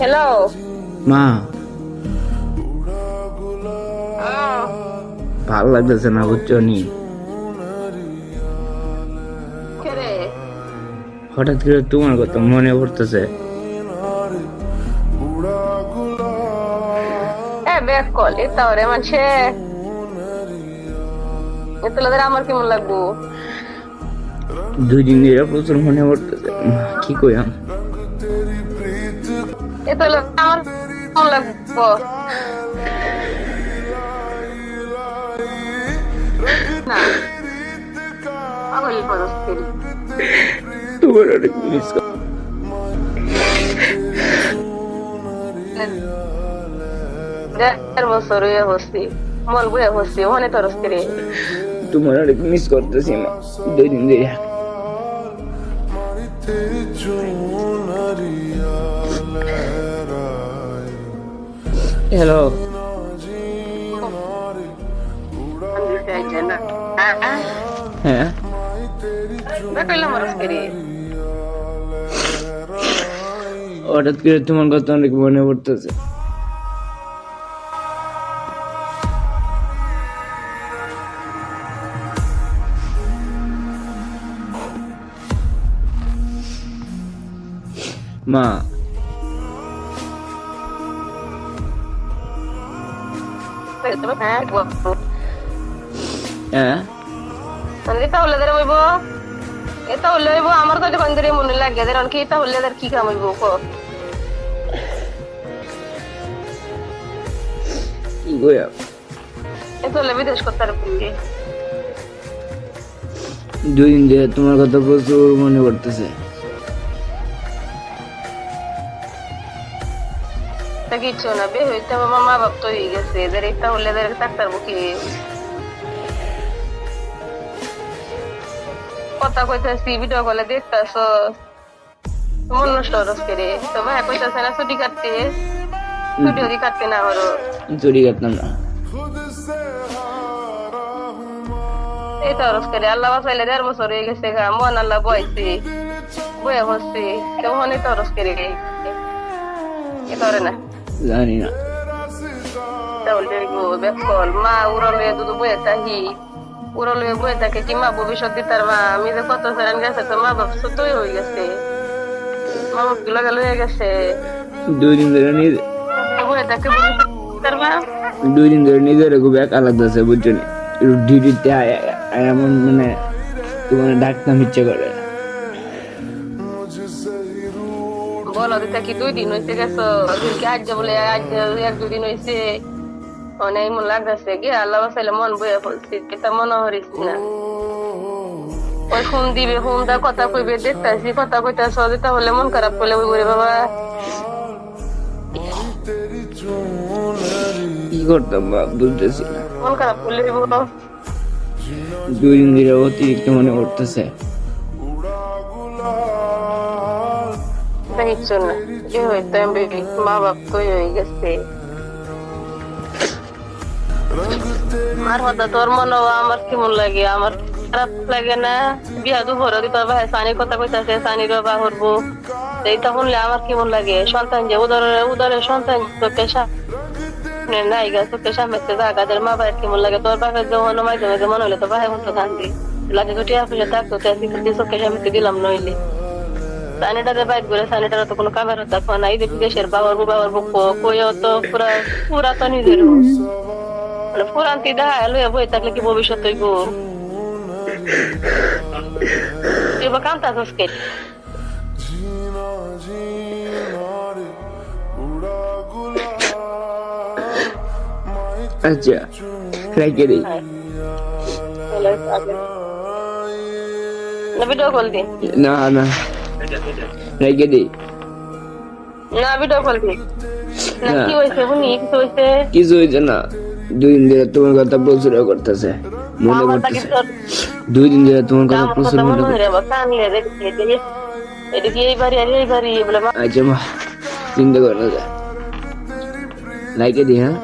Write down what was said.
Hello. মা, ভালো লাগতেছে না বুঝছো নি। হঠাৎ করে তোমার কথা মনে পড়তেছে। ব্যাক কল এটা ওরে মানছে এতলাদের আমার কেমন লাগবো? 2 দিন ধরে প্রচুর মনে পড়তেছে। কি কইয়াম, এতলা আমার কেমন লাগবো না? পাগল পরস্তির তোমার অনেক মিস করি। 1.5 বছর হয়ে বসছি, মন বয়ে বসছি, ওখানে তরস্তিরে তোমার অনেক মিস করতেছি মা, 2 দিন ধরে। হ্যালো। হ্যাঁ, হঠাৎ করে তোমার কথা অনেক মনে পড়তেছে। মা, হ্যাঁ এটা হলে বইব, এটা হলে হইব আমার তো কোন দিকে মনে লাগে দেন কি এটা হলে কি কাম হইব কো? কি কইয়া, এটা হলে বিদেশ করতে পারবি। 2 দিন ধরে তোমার কথা প্রচুর মনে পড়তেছে। তা কিছু না, বে হইতে আমার মা বাপ তো হয়ে গেছে, এদের এটা হলে এদের থাকতে পারবো কি? কথা কইতাছি, ভিডিও কলে দেখতাছ, মন নষ্ট হরস করে তো ভাই কইতাছে না ছুটি কাটতে, ছুটি যদি কাটতে না হরো চুরি কাটতাম না। এই তো হরস করে আল্লাহ বাঁচাইলে 1.5 বছর হয়ে গেছে গা, মন আল্লাহ বয়সে বয়ে হচ্ছে কেউ হনে তো হরস করে এ করে না জানি না। তাহলে বেকল মা উড়লে দুধ বয়ে থাকি, উড়লে বয়ে থাকে কি মা ভবিষ্যৎ দিতার মা, আমি যে কত ফেরান গেছে তো মা বাপ সত্যই হয়ে গেছে, মা বাপ গুলো গেল হয়ে গেছে 2 দিন ধরে বয়ে থাকে তার মা। 2 দিন ধরে নিজের খুব একা লাগতেছে বুঝছো নি। ডিউটিতে এমন মানে তোমার ডাকতাম ইচ্ছে করে। বলো দিতে কি 2 দিন হয়েছে গেছো, আজ বলে আজ 1-2 দিন হয়েছে, অনেক মন লাগতেছে গিয়ে আল্লাহ বাসাইলে মন বয়ে ফেলছি, এটা মনে হরিস না। ওই ফোন দিবে, ফোন দা কথা কইবে দেখতেছি, কথা কইতাছ যেটা হলে মন খারাপ করলে ওই করে বাবা কি করতাম বা বুঝতেছি না। মন খারাপ করলে 2 দিন ধরে অতিরিক্ত মনে পড়তেছে। কিচ্ছু না, যে হইতো মা বাপ তো হয়ে গেছে। আমার কথা তোর মনে আমার কেমন লাগে, আমার খারাপ লাগে না? বিয়া দুপুর দিতে ভাই সানির কথা কইতাছে, সানির বা করবো, এইটা শুনলে আমার কেমন লাগে? সন্তান যে উদরের সন্তান তোকে নাই গা, তোকে সামনে জায়গাদের মা বাবার কেমন লাগে? তোর বাপের যখন মাঝে মাঝে মনে হলে তো ভাই মতো কান্দি লাগে, ছুটি আসলে থাকতো চোখে সামনে দিলাম নইলে সানিটারে বাইক করে, সানিটার তো কোনো কামের দেখো না, এই যে বিদেশের বাবার বুক কইও তো পুরা তো নিজের মানে পুরান্তি দেখা লইয়া বই থাকলে কি ভবিষ্যৎ হইব? এবার কান্তা কে আচ্ছা রেখে দিই। ভিডিও কল দি না না রেখে দিই। না ভিডিও কল দি না। কি হয়েছে বুনি? কিছু হয়েছে? কিছু হয়েছে না, 2 দিন ধরে তোমার কথা প্রচুর করতেছে, মনে করতেছে। 2 দিন ধরে তোমার কথা প্রচুর মনে করতেছে। আচ্ছা মা, চিন্তা করো না, রেখে দিই। হ্যাঁ।